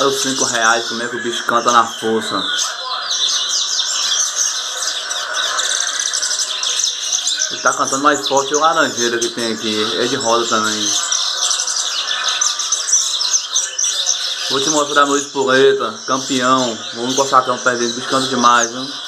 os 5 reais, como é que o bicho canta na força. Ele tá cantando mais forte que o laranjeira que tem aqui. É de roda também. Vou te mostrar meu espoleta, campeão. Vamos encostar a cama perto dele, bicho canta demais, viu?